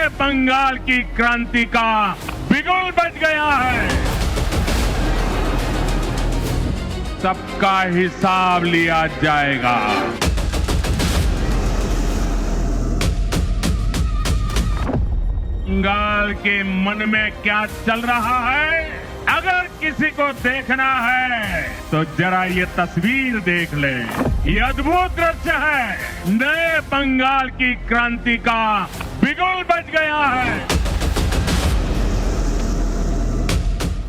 नए बंगाल की क्रांति का बिगुल बज गया है। सबका हिसाब लिया जाएगा। बंगाल के मन में क्या चल रहा है, अगर किसी को देखना है तो जरा ये तस्वीर देख ले। ये अद्भुत दृश्य है। नए बंगाल की क्रांति का बिगुल बज गया है।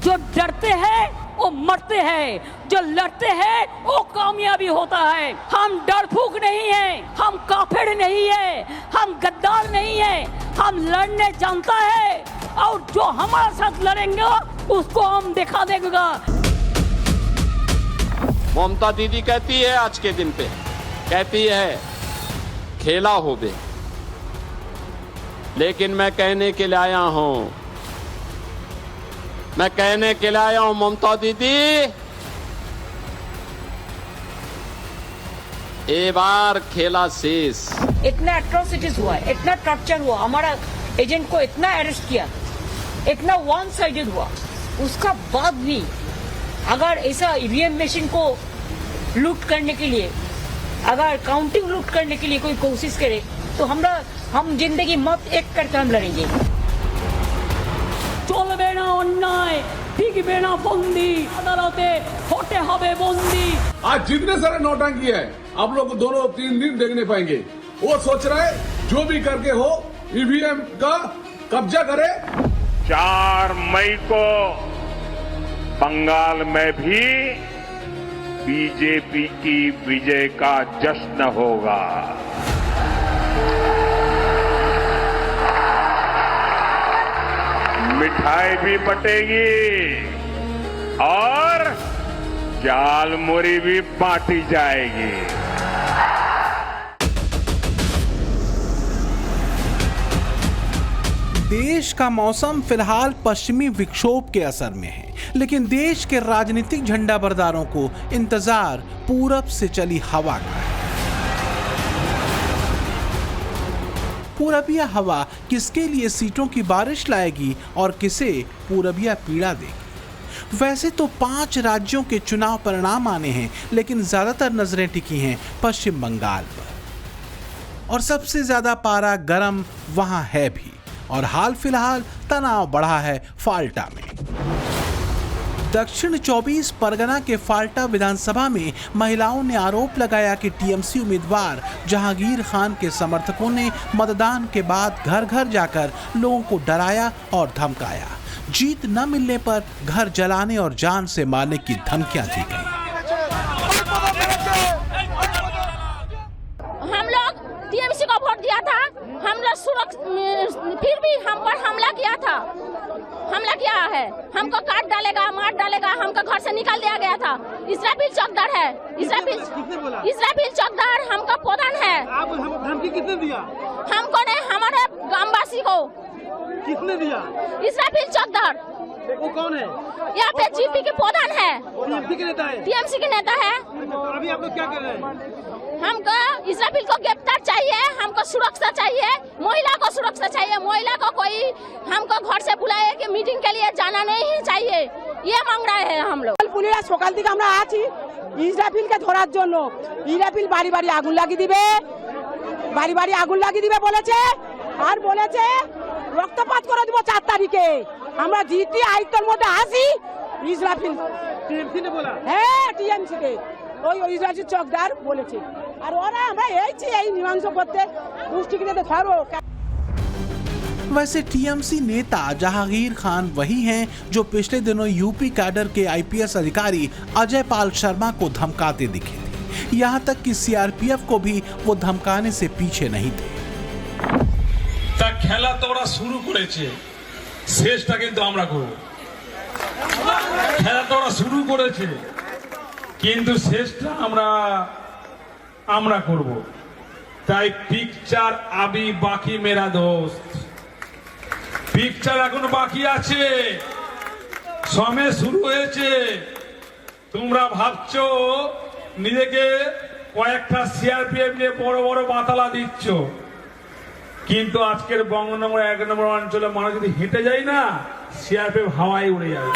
जो डरते हैं वो मरते हैं, जो लड़ते हैं वो कामयाबी होता है। हम डरफूक नहीं है, हम काफिर नहीं है, हम गद्दार नहीं है, हम लड़ने जानता है और जो हमारे साथ लड़ेंगे उसको हम दिखा देगा। ममता दीदी कहती है आज के दिन पे, कहती है खेला हो बे, लेकिन मैं कहने के लिए आया हूं, मैं कहने के लिए आया हूं ममता दीदी, एक बार खेला शेष। इतना एट्रोसिटीज हुआ, इतना टॉर्चर हुआ, हमारा एजेंट को इतना अरेस्ट किया, इतना वन साइडेड हुआ, उसका बाद भी अगर ऐसा ईवीएम मशीन को लूट करने के लिए, अगर काउंटिंग लूट करने के लिए कोई कोशिश करे तो हम जिंदगी मौत एक करके हम लड़ेंगे। चलबे ना अन्याय, टिकबे ना बंदी, अदालते होते हबे बंदी। आज जितने सारे नौटंकी है आप लोग 2-3 दिन देखने पाएंगे। वो सोच रहे जो भी करके हो ईवीएम का कब्जा करे। 4 मई को बंगाल में भी बीजेपी की विजय का जश्न होगा। मिठाई भी बटेगी और जालमुरी भी बांटी जाएगी। देश का मौसम फिलहाल पश्चिमी विक्षोभ के असर में है, लेकिन देश के राजनीतिक झंडा बरदारों को इंतजार पूरब से चली हवा का है। पूरबिया हवा किसके लिए सीटों की बारिश लाएगी और किसे पूरबिया पीड़ा देगी। वैसे तो 5 राज्यों के चुनाव परिणाम आने हैं, लेकिन ज्यादातर नजरें टिकी हैं पश्चिम बंगाल पर और सबसे ज्यादा पारा गर्म वहां है भी। और हाल फिलहाल तनाव बढ़ा है फाल्टा में। दक्षिण 24 परगना के फाल्टा विधानसभा में महिलाओं ने आरोप लगाया कि टीएमसी उम्मीदवार जहांगीर खान के समर्थकों ने मतदान के बाद घर घर जाकर लोगों को डराया और धमकाया। जीत न मिलने पर घर जलाने और जान से मारने की धमकियां दी गई। हम लोग टीएमसी को वोट दिया था, हम लोग फिर भी हम पर हमला किया है। हमको काट डालेगा, मार डालेगा, हमको घर से निकाल दिया गया था। इसराफिल चौकदार है, इसराफिल चौकदार हमका प्रधान है। आप धमकी कितने दिया? हमको नहीं, हमारे गांववासी को। कितने दिया? इसराफिल चौकदार। वो कौन है? यहाँ पे जीपी के प्रधान है। टीएमसी के नेता है? टीएमसी के नेता है। तो अभी आप लोग क्या कर रहे हैं? हमको इसराफिल को गिरफ्तार चाहिए, हमको सुरक्षा चाहिए, महिला को सुरक्षा चाहिए। महिला को कोई हमको घर से बुलाए कि मीटिंग के लिए जाना नहीं चाहिए, ये मांग रहे हैं हम लोग। পুলিরা সকাল থেকে আমরা আছি ইসরাফিলকে ধরার জন্য। ইসরাফিল বাড়ি বাড়ি আগুন লাগিয়ে দিবে, বলেছে আর বলেছে রক্তপাত করে দিব 4 তারিখে। আমরা জিতি আয়ত্তের মধ্যে আসি। ইসরাফিল टीएमसी ने बोला? হ্যাঁ টিএমসি কে ওই ইসরাফিল চকদার বলেছে। আর ওরা আমরা এই মীমাংস করতে দুষ্টিকে ধরো। वैसे टीएमसी नेता जहांगीर खान वही हैं जो पिछले दिनों यूपी कैडर के आईपीएस अधिकारी अजय पाल शर्मा को धमकाते दिखे थे। यहाँ तक कि सीआरपीएफ को भी वो धमकाने से पीछे नहीं थे। তা খেলা তো ওরা শুরু করেছে, শেষটা কিন্তু আমরা করব। খেলা তো ওরা শুরু করেছে, কিন্তু শেষটা আমরা করব। তাই পিকচার আবি বাকি মেরা দোস্ত, পিকচার এখনো বাকি আছে, সময় শুরু হয়েছে। তোমরা ভাবছো নিজেকে কয়েকটা সিআরপিএফ নিয়ে বড় বড় বাতালা দিচ্ছ, কিন্তু আজকের বঙ্গনগর 1 নম্বর অঞ্চলে মানুষ যদি হেঁটে যায় না, সিআরপিএফ হাওয়ায় उड़े যাবে।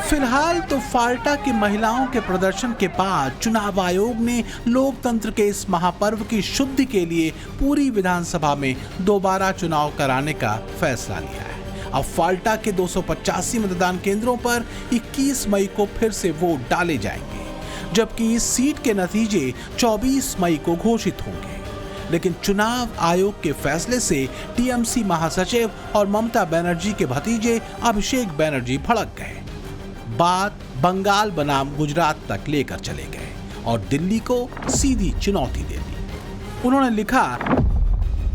फिलहाल तो फाल्टा की महिलाओं के प्रदर्शन के बाद चुनाव आयोग ने लोकतंत्र के इस महापर्व की शुद्धि के लिए पूरी विधानसभा में दोबारा चुनाव कराने का फैसला लिया है। अब फाल्टा के 285 मतदान केंद्रों पर 21 मई को फिर से वोट डाले जाएंगे, जबकि इस सीट के नतीजे 24 मई को घोषित होंगे। लेकिन चुनाव आयोग के फैसले से टीएमसी महासचिव और ममता बनर्जी के भतीजे अभिषेक बनर्जी भड़क गए। बात बंगाल बनाम गुजरात तक लेकर चले गए और दिल्ली को सीधी चुनौती दे दी। उन्होंने लिखा,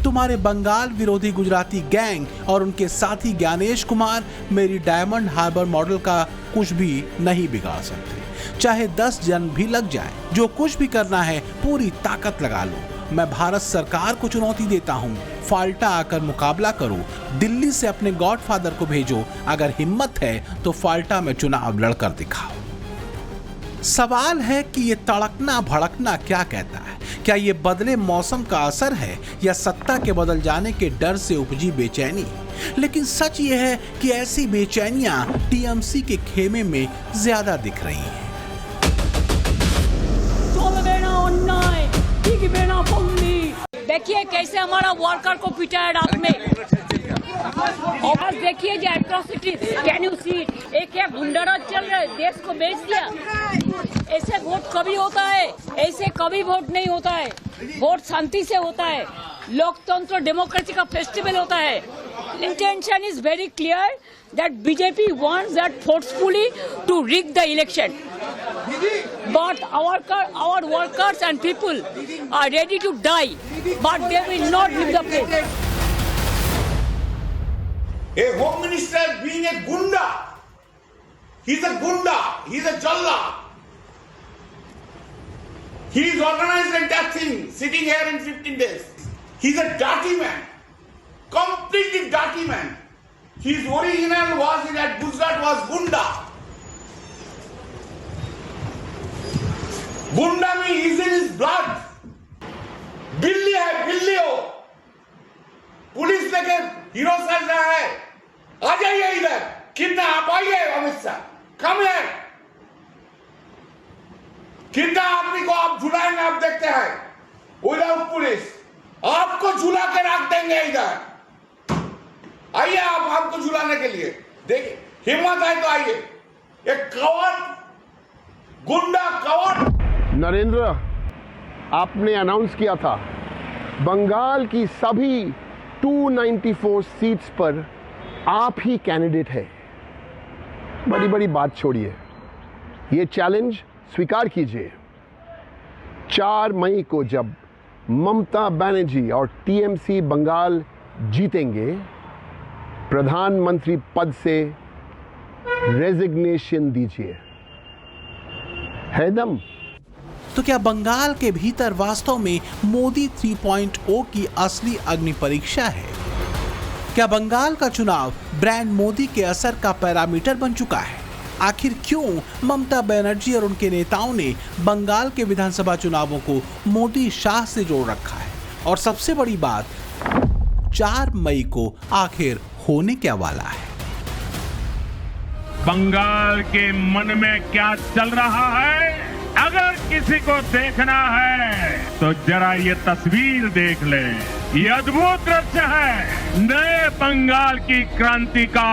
तुम्हारे बंगाल विरोधी गुजराती गैंग और उनके साथी ज्ञानेश कुमार मेरी डायमंड हार्बर मॉडल का कुछ भी नहीं बिगाड़ सकते। चाहे 10 जन भी लग जाए, जो कुछ भी करना है पूरी ताकत लगा लो। मैं भारत सरकार को चुनौती देता हूं, फाल्टा आकर मुकाबला करो, दिल्ली से अपने गॉडफादर को भेजो, अगर हिम्मत है तो फाल्टा में चुनाव लड़कर दिखाओ। सवाल है कि ये तड़कना भड़कना क्या कहता है? क्या ये बदले मौसम का असर है या सत्ता के बदल जाने के डर से उपजी बेचैनी? लेकिन सच ये है कि ऐसी बेचैनियां टीएमसी के खेमे में ज्यादा दिख रही हैं। देखिए कैसे हमारा वर्कर को पीटा है रात में, और देखिए जो एट्रोसिटीज, कैन यू सी? एक क्या गुंडाराज चल रहा है, देश को बेच दिया। ऐसे वोट कभी होता है? ऐसे कभी वोट नहीं होता है। वोट शांति से होता है, लोकतंत्र डेमोक्रेसी का फेस्टिवल होता है। Intention is very clear that BJP wants that forcefully to rig the election. But our workers and people are ready to die, but they will not leave the place. A home minister being a gunda. He's a gunda. He's a jalla. He's organized entire thing, sitting here in 15 days. He's a dirty man. Completely dirty man. His original was that Gujarat was gunda. Gunda में is in his blood. बिल्ली है, बिल्ली हो। Police लेके hero सज रहा है। आ जाइए इधर। कितना आप आइए अमित शाह। कम है। कितना आदमी को आप झुलाएंगे आप देखते हैं। विदाउट पुलिस आपको झुला के रख देंगे इधर। आइए आप हमको झुलाने के लिए। देखिए हिम्मत है तो आइए। एक कवट, गुंडा कवट। नरेंद्र, आपने अनाउंस किया था बंगाल की सभी 294 सीट्स पर आप ही कैंडिडेट है। बड़ी बड़ी बात छोड़िए, ये चैलेंज स्वीकार कीजिए। 4 मई को जब ममता बनर्जी और टीएमसी बंगाल जीतेंगे, प्रधानमंत्री पद से रेजिग्नेशन दीजिए। है दम? तो क्या बंगाल के भीतर वास्तव में मोदी 3.0 की असली अग्नि परीक्षा है? क्या बंगाल का चुनाव ब्रांड मोदी के असर का पैरामीटर बन चुका है? आखिर क्यों ममता बनर्जी और उनके नेताओं ने बंगाल के विधानसभा चुनावों को मोदी शाह से जोड़ रखा है? और सबसे बड़ी बात, 4 मई को आखिर होने क्या वाला है? बंगाल के मन में क्या चल रहा है? अगर किसी को देखना है तो जरा ये तस्वीर देख ले। ये अद्भुत दृश्य है, नए बंगाल की क्रांति का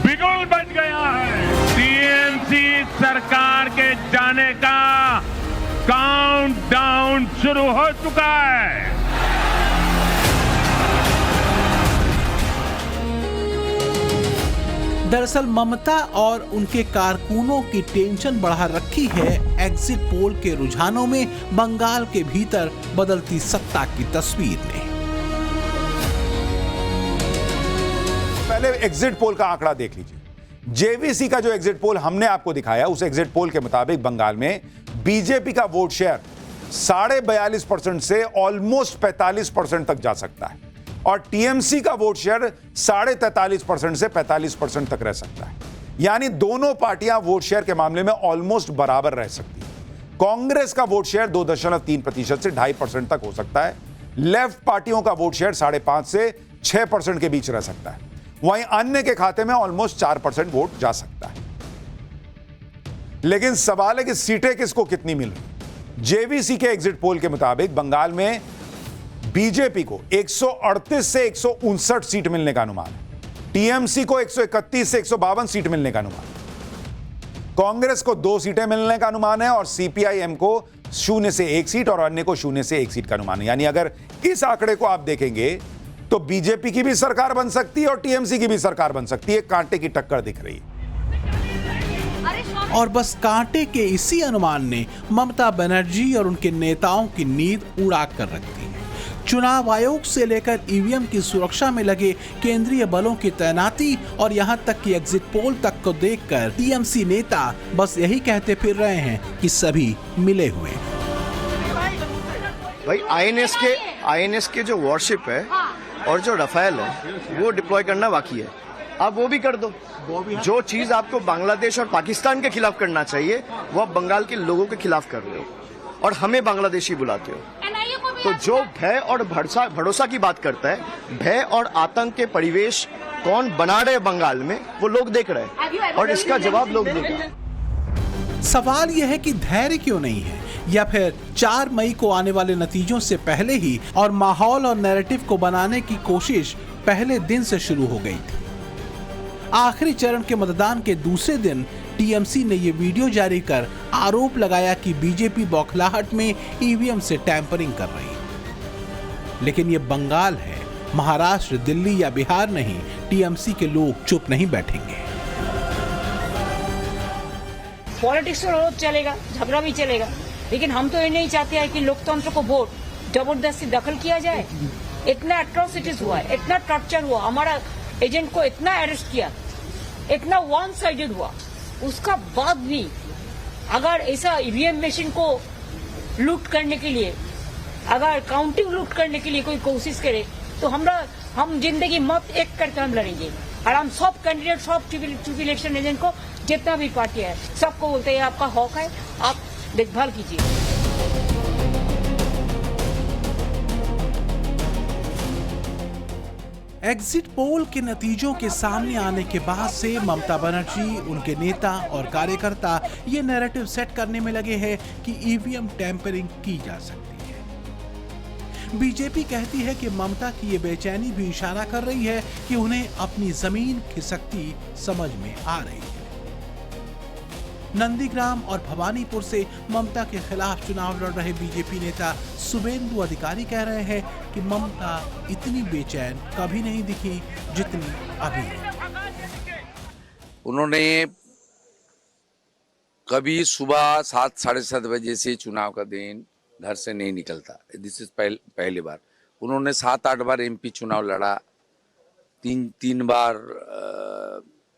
बिगुल बन गया है। टीएमसी सरकार के जाने का काउंटडाउन शुरू हो चुका है। दरअसल ममता और उनके कारकुनों की टेंशन बढ़ा रखी है एग्जिट पोल के रुझानों में बंगाल के भीतर बदलती सत्ता की तस्वीर ने। पहले एग्जिट पोल का आंकड़ा देख लीजिए। जेवीसी का जो एग्जिट पोल हमने आपको दिखाया, उस एग्जिट पोल के मुताबिक बंगाल में बीजेपी का वोट शेयर 42.5% से ऑलमोस्ट 45% तक जा सकता है और टीएमसी का वोट शेयर 43.5% से 45% तक रह सकता है। यानी दोनों पार्टियां वोट शेयर के मामले में ऑलमोस्ट बराबर रह सकती है। कांग्रेस का वोट शेयर 2.3% से 2.5% तक हो सकता है, लेफ्ट पार्टियों का वोट शेयर 5.5 से 6% के बीच रह सकता है। वहीं अन्य के खाते में ऑलमोस्ट 4% वोट जा सकता है। लेकिन सवाल है कि सीटें किसको कितनी मिल रही। जेवीसी के एग्जिट पोल के मुताबिक बंगाल में बीजेपी को 138 से 159 सीट मिलने का अनुमान है। टीएमसी को 131 से 152 सीट मिलने का अनुमान है। कांग्रेस को 2 सीटें मिलने का अनुमान है और सीपीआईएम को 0 से 1 सीट और अन्य को 0 से 1 सीट का अनुमान है। यानी अगर इस आंकड़े को आप देखेंगे तो बीजेपी की भी सरकार बन सकती है और टीएमसी की भी सरकार बन सकती है। कांटे की टक्कर दिख रही है। और बस कांटे के इसी अनुमान ने ममता बनर्जी और उनके नेताओं की नींद उड़ा कर रख दी है। चुनाव आयोग से लेकर ईवीएम की सुरक्षा में लगे केंद्रीय बलों की तैनाती और यहां तक कि एग्जिट पोल तक को देखकर टीएमसी नेता बस यही कहते फिर रहे हैं कि सभी मिले हुए हैं। भाई आईएनएस के जो वॉरशिप है और जो रफाल है वो डिप्लॉय करना बाकी है। आप वो भी कर दो। जो चीज आपको बांग्लादेश और पाकिस्तान के खिलाफ करना चाहिए वो आप बंगाल के लोगों के खिलाफ कर रहे हो और हमें बांग्लादेशी बुलाते हो। तो जो भय और भरोसा की बात करता है, भय और आतंक के परिवेश कौन बना रहे बंगाल में वो लोग देख रहे हैं और इसका जवाब लोग देंगे। सवाल यह है कि धैर्य क्यों नहीं है, या फिर 4 मई को आने वाले नतीजों से पहले ही और माहौल और नैरेटिव को बनाने की कोशिश पहले दिन से शुरू हो गई थी। आखिरी चरण के मतदान के दूसरे दिन टीएमसी ने ये वीडियो जारी कर आरोप लगाया कि बीजेपी बौखलाहट में ईवीएम से टैंपरिंग कर रही है। लेकिन ये बंगाल है, महाराष्ट्र, दिल्ली या बिहार नहीं। टीएमसी के लोग चुप नहीं बैठेंगे। पॉलिटिक्स में रोज चलेगा, झगड़ा भी चलेगा, लेकिन हम तो ये नहीं चाहते हैं कि लोकतंत्र को वोट जबरदस्ती दखल किया जाए। इतना एट्रोसिटीज हुआ है, इतना टॉर्चर हुआ, हमारा एजेंट को इतना अरेस्ट किया, इतना वन साइडेड हुआ, उसका बाद भी अगर ऐसा ईवीएम मशीन को लूट करने के लिए, अगर काउंटिंग लूट करने के लिए कोई कोशिश करे तो हम जिंदगी मत एक करके हम लड़ेंगे। और हम सब कैंडिडेट, सब चीफ इलेक्शन एजेंट को, जितना भी पार्टी है, सबको बोलते हैं आपका हक है, आप देखभाल कीजिए। एग्जिट पोल के नतीजों के सामने आने के बाद से ममता बनर्जी, उनके नेता और कार्यकर्ता ये नैरेटिव सेट करने में लगे हैं कि ईवीएम टैंपरिंग की जा सकती है। बीजेपी कहती है कि ममता की ये बेचैनी भी इशारा कर रही है कि उन्हें अपनी जमीन खिसकती समझ में आ रही है। नंदीग्राम और भवानीपुर से ममता के खिलाफ चुनाव लड़ रहे बीजेपी नेता शुभेंदु अधिकारी कह रहे हैं कि ममता इतनी बेचैन कभी नहीं दिखी जितनी अभी है। उन्होंने कभी सुबह 7, साढ़े 7 बजे से चुनाव का दिन घर से नहीं निकलता। दिस इज पहली बार। उन्होंने 7-8 बार एमपी चुनाव लड़ा, 3 बार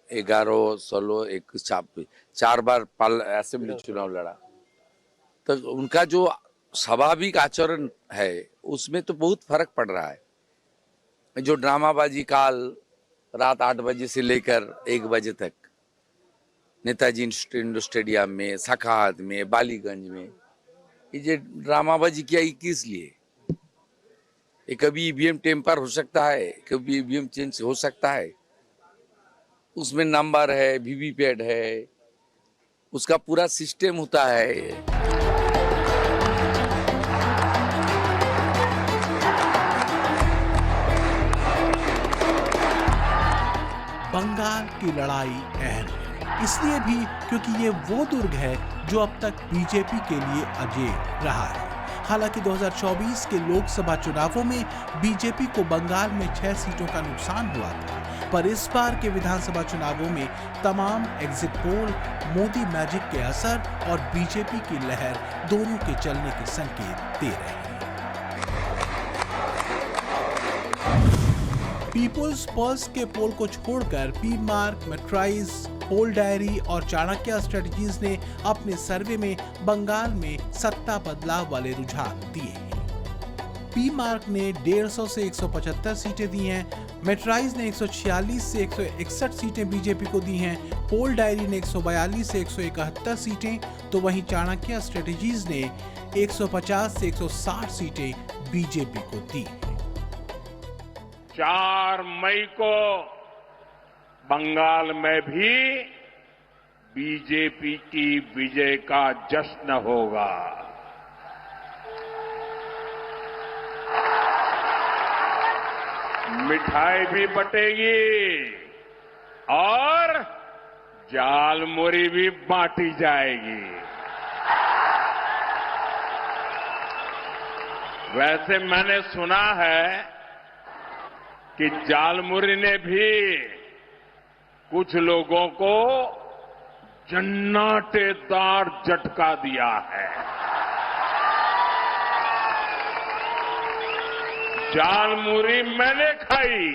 11, 16, 4 बार असेंबली चुनाव लड़ा। तो उनका जो स्वाभाविक आचरण है उसमें तो बहुत फर्क पड़ रहा है। जो ड्रामाबाजी काल रात 8 बजे से लेकर 1 बजे तक नेताजी इंडोर स्टेडियम में, सखावत में, बालीगंज में ये ड्रामाबाजी किया किस लिए? ये कभी ईवीएम टेम्पर हो सकता है, कभी ईवीएम चेंज हो सकता है। उसमें नंबर है, वीवीपैट है, उसका पूरा सिस्टम होता है। बंगाल की लड़ाई अहम है, इसलिए भी क्योंकि ये वो दुर्ग है जो अब तक बीजेपी के लिए अजेय रहा है। हालांकि 2024 के लोकसभा चुनावों में बीजेपी को बंगाल में 6 सीटों का नुकसान हुआ था, पर इस बार के विधानसभा चुनावों में तमाम एग्जिट पोल मोदी मैजिक के असर और बीजेपी की लहर दोनों के चलने के संकेत दे रहे हैं। पीपुल्स पल्स के पोल को छोड़कर पी मार्क, मेट्राइज, पोल डायरी और चाणक्य स्ट्रेटजीज ने अपने सर्वे में बंगाल में सत्ता बदलाव वाले रुझान दिए हैं। पी मार्क ने 150 से 175 सीटें दी हैं, मेट्राइज ने 146 से 161 सीटें बीजेपी को दी हैं, पोल डायरी ने 142 से 171 सीटें, तो वहीं चाणक्य स्ट्रेटेजीज ने 150 से 160 सीटें बीजेपी को दी। 4 मई को बंगाल में भी बीजेपी की विजय का जश्न होगा। मिठाई भी बटेगी और जालमुरी भी बांटी जाएगी। वैसे मैंने सुना है कि जालमुरी ने भी कुछ लोगों को जन्नाटेदार झटका दिया है। जालमुरी मैंने खाई,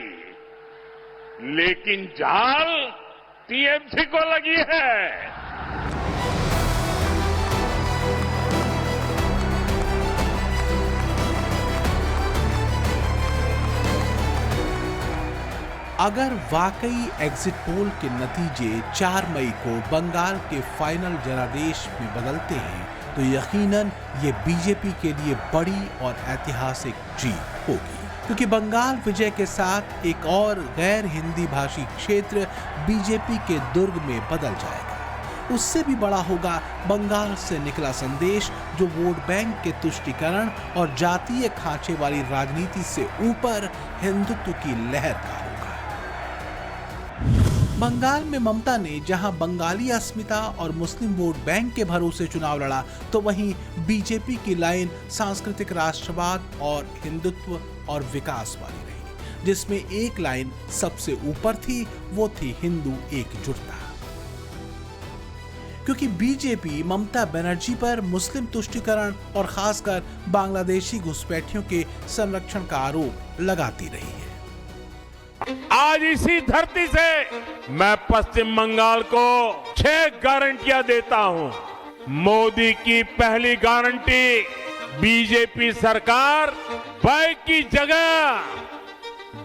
लेकिन जाल टीएमसी को लगी है। अगर वाकई एग्जिट पोल के नतीजे 4 मई को बंगाल के फाइनल जनादेश में बदलते हैं तो यकीनन ये बीजेपी के लिए बड़ी और ऐतिहासिक जीत होगी, क्योंकि बंगाल विजय के साथ एक और गैर हिंदी भाषी क्षेत्र बीजेपी के दुर्ग में बदल जाएगा। उससे भी बड़ा होगा बंगाल से निकला संदेश, जो वोट बैंक के तुष्टीकरण और जातीय खांचे वाली राजनीति से ऊपर हिंदुत्व की लहर का होगा। बंगाल में ममता ने जहां बंगाली अस्मिता और मुस्लिम वोट बैंक के भरोसे चुनाव लड़ा, तो वहीं बीजेपी की लाइन सांस्कृतिक राष्ट्रवाद और हिंदुत्व और विकास वाली रही, जिसमें एक लाइन सबसे ऊपर थी, वो थी हिंदू एकजुटता। क्योंकि बीजेपी ममता बनर्जी पर मुस्लिम तुष्टीकरण और खासकर बांग्लादेशी घुसपैठियों के संरक्षण का आरोप लगाती रही है। आज इसी धरती से मैं पश्चिम बंगाल को 6 गारंटियां देता हूं। मोदी की पहली गारंटी, बीजेपी सरकार भय की जगह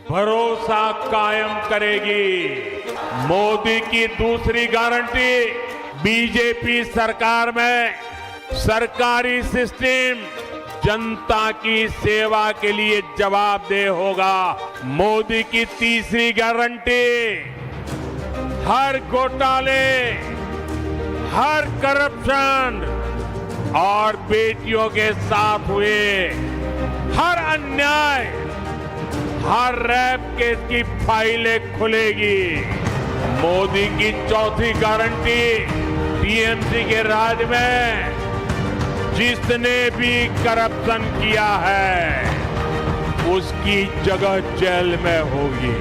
भरोसा कायम करेगी। मोदी की दूसरी गारंटी, बीजेपी सरकार में सरकारी सिस्टम जनता की सेवा के लिए जवाबदेह होगा। मोदी की तीसरी गारंटी, हर घोटाले, हर करप्शन और बेटियों के साथ हुए हर अन्याय, हर रेप केस की फाइलें खुलेगी। मोदी की चौथी गारंटी, टीएमसी के राज में जिसने भी करप्शन किया है उसकी जगह जेल में होगी।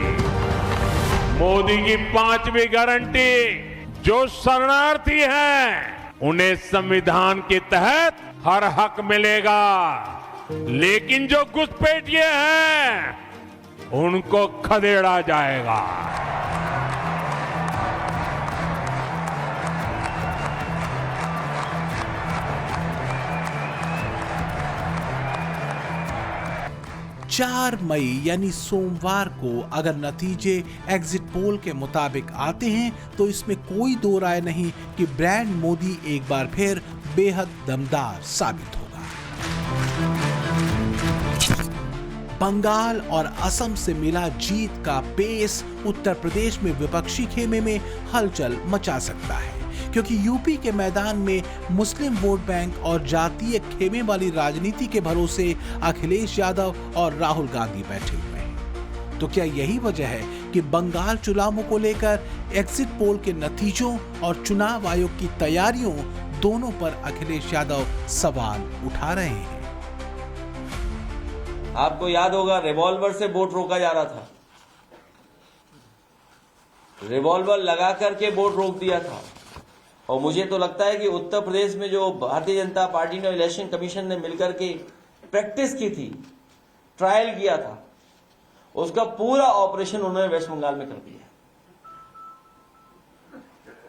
मोदी की 5वीं गारंटी, जो शरणार्थी हैं उन्हें संविधान के तहत हर हक मिलेगा, लेकिन जो घुसपैठिए हैं उनको खदेड़ा जाएगा। चार मई यानी सोमवार को अगर नतीजे एग्जिट पोल के मुताबिक आते हैं तो इसमें कोई दो राय नहीं कि ब्रांड मोदी एक बार फिर बेहद दमदार साबित होगा। बंगाल और असम से मिला जीत का पेस उत्तर प्रदेश में विपक्षी खेमे में हलचल मचा सकता है, क्योंकि यूपी के मैदान में मुस्लिम वोट बैंक और जातीय खेमे वाली राजनीति के भरोसे अखिलेश यादव और राहुल गांधी बैठे हुए हैं। तो क्या यही वजह है कि बंगाल चुनावों को लेकर एग्जिट पोल के नतीजों और चुनाव आयोग की तैयारियों दोनों पर अखिलेश यादव सवाल उठा रहे हैं? आपको याद होगा रिवॉल्वर से वोट रोका जा रहा था, रिवॉल्वर लगा करके वोट रोक दिया था। और मुझे तो लगता है कि उत्तर प्रदेश में जो भारतीय जनता पार्टी ने, इलेक्शन कमीशन ने मिलकर के प्रैक्टिस की थी, ट्रायल किया था, उसका पूरा ऑपरेशन उन्होंने वेस्ट बंगाल में कर दिया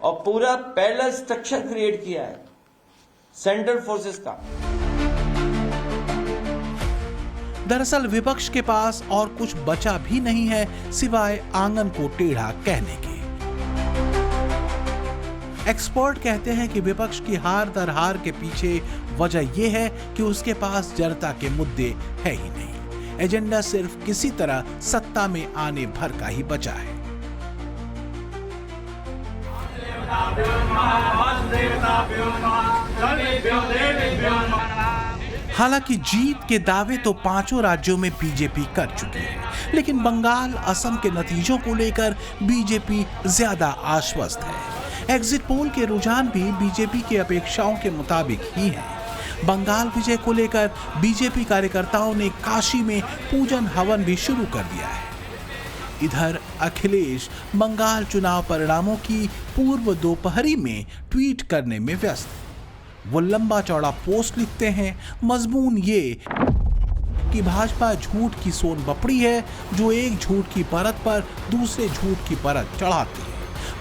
और पूरा पैरेलल स्ट्रक्चर क्रिएट किया है सेंट्रल फोर्सेस का। दरअसल विपक्ष के पास और कुछ बचा भी नहीं है सिवाय आंगन को टेढ़ा कहने के। एक्सपर्ट कहते हैं कि विपक्ष की हार दर हार के पीछे वजह यह है कि उसके पास जनता के मुद्दे है ही नहीं। एजेंडा सिर्फ किसी तरह सत्ता में आने भर का ही बचा है। हालांकि जीत के दावे तो पांचों राज्यों में बीजेपी कर चुकी है, लेकिन बंगाल, असम के नतीजों को लेकर बीजेपी ज्यादा आश्वस्त है। एग्जिट पोल के रुझान भी बीजेपी की अपेक्षाओं के मुताबिक ही हैं। बंगाल विजय को लेकर बीजेपी कार्यकर्ताओं ने काशी में पूजन हवन भी शुरू कर दिया है। इधर अखिलेश बंगाल चुनाव परिणामों की पूर्व दोपहरी में ट्वीट करने में व्यस्त है। वो लंबा चौड़ा पोस्ट लिखते हैं, मजमून ये कि भाजपा झूठ की सोन बपड़ी है जो एक झूठ की परत पर दूसरे झूठ की परत चढ़ाती है।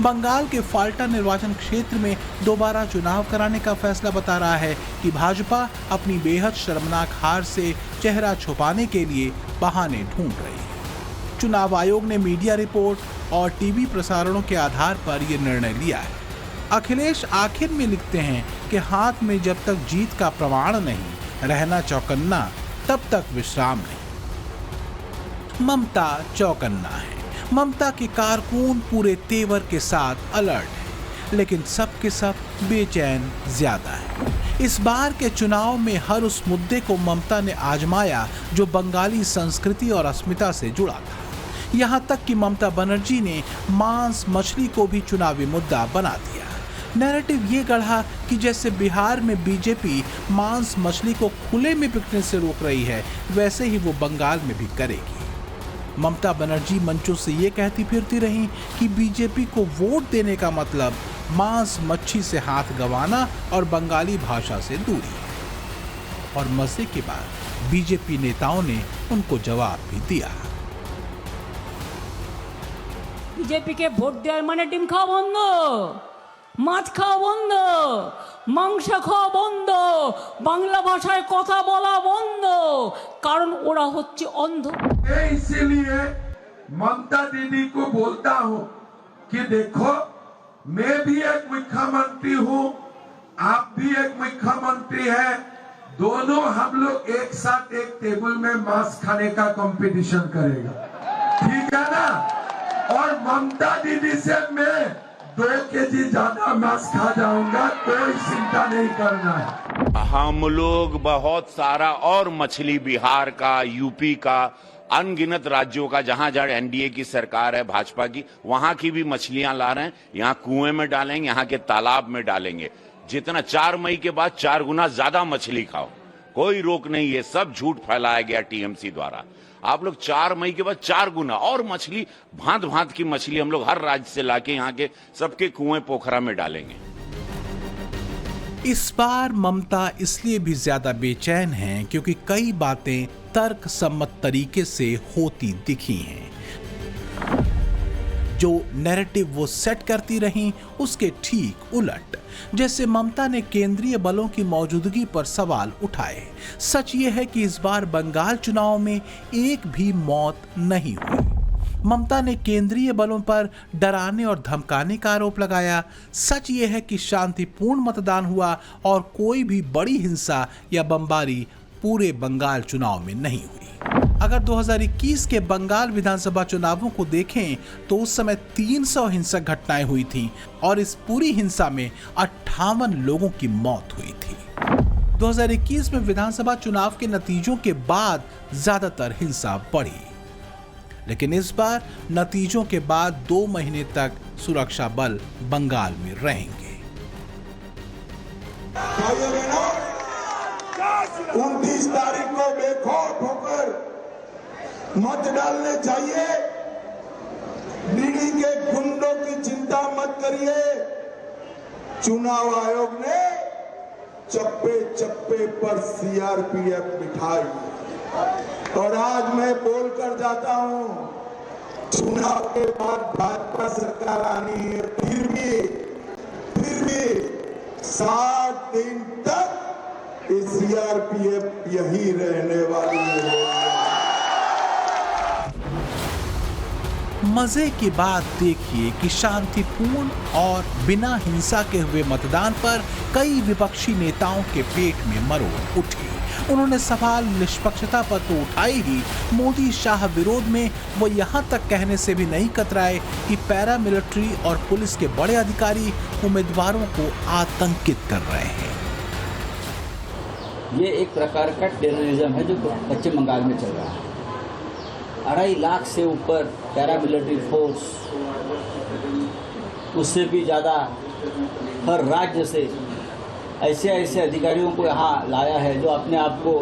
बंगाल के फाल्टा निर्वाचन क्षेत्र में दोबारा चुनाव कराने का फैसला बता रहा है कि भाजपा अपनी बेहद शर्मनाक हार से चेहरा छुपाने के लिए बहाने ढूंढ रही है। चुनाव आयोग ने मीडिया रिपोर्ट और टीवी प्रसारणों के आधार पर यह निर्णय लिया है। अखिलेश आखिर में लिखते हैं कि हाथ में जब तक जीत का प्रमाण नहीं, रहना चौकन्ना, तब तक विश्राम नहीं। ममता चौकन्ना है। ममता के कारकुन पूरे तेवर के साथ अलर्ट है, लेकिन सब के सब बेचैन ज्यादा है। इस बार के चुनाव में हर उस मुद्दे को ममता ने आजमाया जो बंगाली संस्कृति और अस्मिता से जुड़ा था। यहाँ तक कि ममता बनर्जी ने मांस मछली को भी चुनावी मुद्दा बना दिया। नैरेटिव ये गढ़ा कि जैसे बिहार में बीजेपी मांस मछली को खुले में बिकने से रोक रही है, वैसे ही वो बंगाल में भी करेगी। ममता बनर्जी मंचों से ये कहती फिरती रही कि बीजेपी को वोट देने का मतलब मांस मच्छी से हाथ गंवाना और बंगाली भाषा से दूरी है। और मजे के बाद बीजेपी नेताओं ने उनको जवाब भी दिया। बीजेपी के ভোট দেওয়ার মানে ডিম খাওয়া বন্ধ, মাছ খাওয়া বন্ধ, মাংস খাওয়া বন্ধ, বাংলা ভাষায় কথা বলা বন্ধ, কারণ ওরা হচ্ছে অন্ধ। इसीलिए ममता दीदी को बोलता हूँ कि देखो, मैं भी एक मुख्यमंत्री हूँ, आप भी एक मुख्यमंत्री हैं, दोनों हम लोग एक साथ एक टेबल में मांस खाने का कंपटीशन करेगा, ठीक है ना? और ममता दीदी से मैं 2 केजी ज्यादा मांस खा जाऊंगा, कोई चिंता नहीं करना है। हम लोग बहुत सारा और मछली बिहार का, यूपी का, अनगिनत राज्यों का, जहां जहां एनडीए की सरकार है, भाजपा की, वहां की भी मछलियां ला रहे हैं। यहां कुएं में डालेंगे, यहां के तालाब में डालेंगे। जितना 4 मई के बाद 4 गुना ज्यादा मछली खाओ, कोई रोक नहीं है। सब झूठ फैलाया गया टीएमसी द्वारा। आप लोग 4 मई के बाद 4 गुना और मछली, भांत भांत की मछली हम लोग हर राज्य से लाके यहाँ के सबके कुएं पोखरा में डालेंगे। इस बार ममता इसलिए भी ज्यादा बेचैन हैं क्योंकि कई बातें तर्क सम्मत तरीके से होती दिखी हैं। जो नैरेटिव वो सेट करती रहीं, उसके ठीक उलट। जैसे ममता ने केंद्रीय बलों की मौजूदगी पर सवाल उठाए। सच ये है कि इस बार बंगाल चुनाव में एक भी मौत नहीं हुई। ममता ने केंद्रीय बलों पर डराने और धमकाने का आरोप लगाया। सच ये है कि शांतिपूर्ण मतदान हुआ और कोई भी बड़ी हिंसा या बमबारी पूरे बंगाल चुनाव में नहीं हुई। अगर 2021 के बंगाल विधानसभा चुनावों को देखें तो उस समय 300 हिंसक घटनाएं हुई थीं और इस पूरी हिंसा में 58 लोगों की मौत हुई थी। 2021 में विधानसभा चुनाव के नतीजों के बाद ज्यादातर हिंसा बढ़ी, लेकिन इस बार नतीजों के बाद 2 महीने तक सुरक्षा बल बंगाल में रहेंगे। 29 तारीख को बेखौफ होकर मत डालने चाहिए। नीडी के गुंडों की चिंता मत करिए। चुनाव आयोग ने चप्पे चप्पे पर सीआरपीएफ बिठाई और आज मैं बोलकर जाता हूं, चुनाव के बाद भाजपा सरकार आनी है, फिर भी 60 दिन तक सीआरपीएफ यही रहने वाली है। मजे की बात देखिए कि शांतिपूर्ण और बिना हिंसा के हुए मतदान पर कई विपक्षी नेताओं के पेट में मरोड़ उठी। उन्होंने सवाल निष्पक्षता पर तो उठाए ही, मोदी शाह विरोध में वो यहाँ तक कहने से भी नहीं कतराए कि पैरामिलिट्री और पुलिस के बड़े अधिकारी उम्मीदवारों को आतंकित कर रहे हैं। ये एक प्रकार का टेररिज्म है जो पश्चिम बंगाल में चल रहा है। 2.5 लाख से ऊपर पैरामिलिट्री फोर्स, उससे भी ज़्यादा हर राज्य से ऐसे अधिकारियों को यहाँ लाया है जो अपने आप को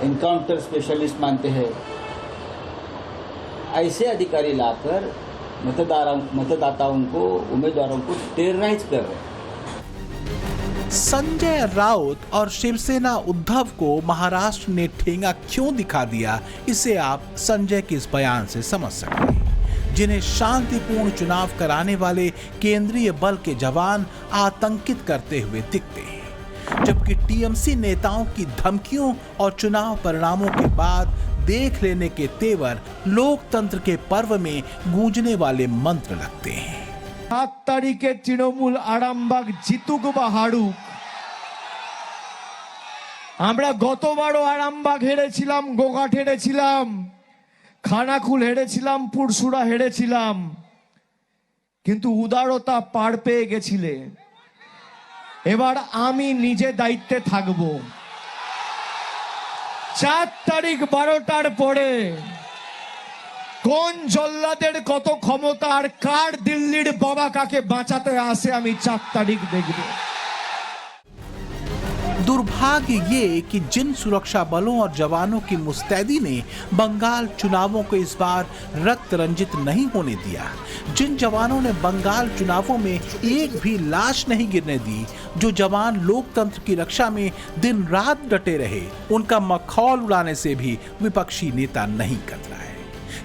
एनकाउंटर स्पेशलिस्ट मानते हैं। ऐसे अधिकारी लाकर मतदाताओं को, उम्मीदवारों को टेरराइज कर रहे हैं। संजय राउत और शिवसेना उद्धव को महाराष्ट्र ने ठेंगा क्यों दिखा दिया, इसे आप संजय के इस बयान से समझ सकते हैं, जिन्हें शांतिपूर्ण चुनाव कराने वाले केंद्रीय बल के जवान आतंकित करते हुए दिखते हैं, जबकि टीएमसी नेताओं की धमकियों और चुनाव परिणामों के बाद देख लेने के तेवर लोकतंत्र के पर्व में गूंजने वाले मंत्र लगते हैं। 7 তারিখে তৃণমূল আরামবাগ জিতুক বা হারুক, আমরা গতবারও আরামবাগ হেরেছিলাম, গোঘাট হেরেছিলাম, খানাকুল হেরেছিলাম, পুরসুরা হেরেছিলাম, কিন্তু উদারতা পার পেয়ে গেছিলে। এবার আমি নিজে দায়িত্বে থাকব। 4 তারিখ 12টার পরে কোন জল্লাদের কত ক্ষমতা আর কার দিল্লির বাবা কাকে বাঁচাতে আসে আমি 4 তারিখ দেখব। दुर्भाग्य ये कि जिन सुरक्षा बलों और जवानों की मुस्तैदी ने बंगाल चुनावों को इस बार रक्त रंजित नहीं होने दिया, जिन जवानों ने बंगाल चुनावों में एक भी लाश नहीं गिरने दी, जो जवान लोकतंत्र की रक्षा में दिन रात डटे रहे, उनका मखौल उड़ाने से भी विपक्षी नेता नहीं कतराए।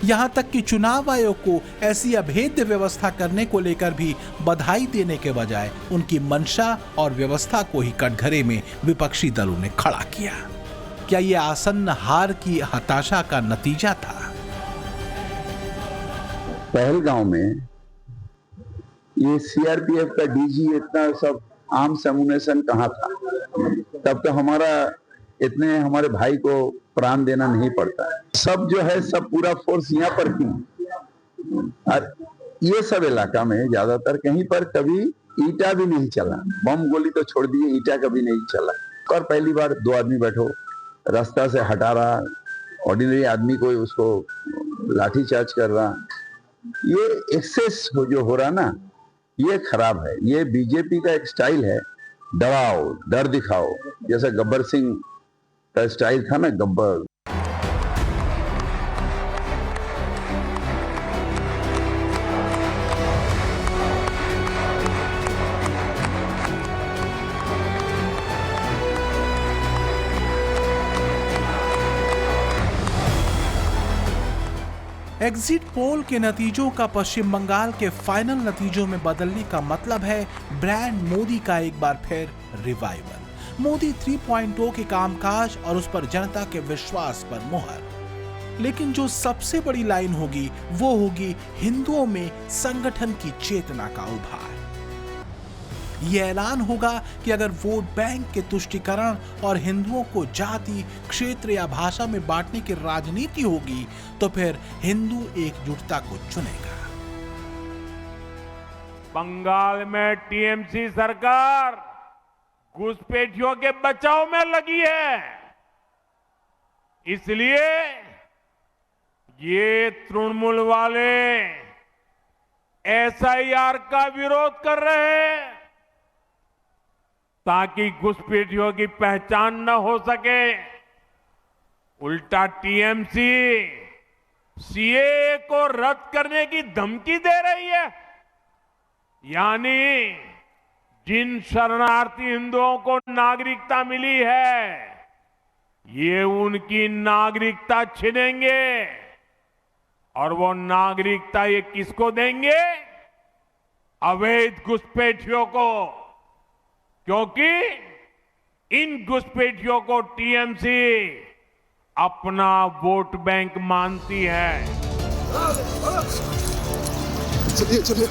यहाँ तक कि चुनाव आयोग को ऐसी अभेद्य व्यवस्था करने को लेकर भी बधाई देने के बजाय उनकी मंशा और व्यवस्था को ही कटघरे में विपक्षी दलों ने खड़ा किया। क्या ये आसन्न हार की हताशा का नतीजा था? पहलगांव में ये सीआरपीएफ का डीजी इतना सब आर्म्स एमुनेशन कहाँ था? तब तो इतने हमारे भाई को प्राण देना नहीं पड़ता। सब जो है सब पूरा फोर्स यहाँ पर थी, और ये सब इलाका में ज्यादातर कहीं पर कभी ईटा भी नहीं चला, बम गोली तो छोड़ दिए, ईटा कभी नहीं चला। और पहली बार 2 आदमी बैठो, रास्ता से हटा रहा, ऑर्डिनरी आदमी को उसको लाठीचार्ज कर रहा, ये एक्सेस जो हो रहा ना, ये खराब है। ये बीजेपी का एक स्टाइल है, डराओ, डर दिखाओ, जैसा गब्बर सिंह का स्टाइल था ना, गब्बर। एग्जिट पोल के नतीजों का पश्चिम बंगाल के फाइनल नतीजों में बदलने का मतलब है ब्रांड मोदी का एक बार फिर रिवाइवल। मोदी 3.0 के कामकाज और उस पर जनता के विश्वास पर मुहर। लेकिन जो सबसे बड़ी लाइन होगी वो होगी हिंदुओं में संगठन की चेतना का उभार। यह ऐलान होगा कि अगर वोट बैंक के तुष्टीकरण और हिंदुओं को जाति, क्षेत्र या भाषा में बांटने की राजनीति होगी तो फिर हिंदू एकजुटता को चुनेगा। बंगाल में टीएमसी सरकार घुसपैठियों के बचाव में लगी है, इसलिए ये तृणमूल वाले एसआईआर का विरोध कर रहे हैं ताकि घुसपैठियों की पहचान न हो सके। उल्टा टीएमसी सीएए को रद्द करने की धमकी दे रही है, यानी जिन शरणार्थी हिंदुओं को नागरिकता मिली है, ये उनकी नागरिकता छीनेंगे। और वो नागरिकता ये किसको देंगे? अवैध घुसपैठियों को, क्योंकि इन घुसपैठियों को टीएमसी अपना वोट बैंक मानती है। चलिए चलिए।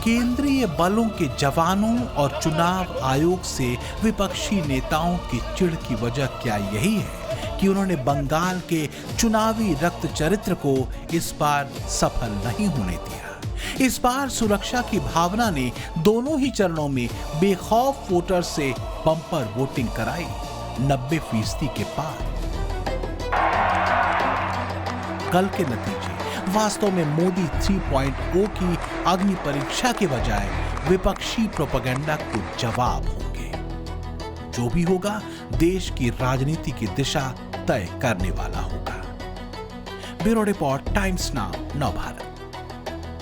केंद्रीय बलों के जवानों और चुनाव आयोग से विपक्षी नेताओं की चिढ़ की वजह क्या यही है कि उन्होंने बंगाल के चुनावी रक्त चरित्र को इस बार सफल नहीं होने दिया। इस बार सुरक्षा की भावना ने दोनों ही चरणों में बेखौफ वोटर से बम्पर वोटिंग कराई, 90% के पार। कल के नतीजे वास्तव में मोदी 3.0 की अग्नि परीक्षा के बजाय विपक्षी प्रोपेगेंडा को जवाब होंगे। जो भी होगा देश की राजनीति की दिशा तय करने वाला होगा। Bureau report, times now, Navbharat.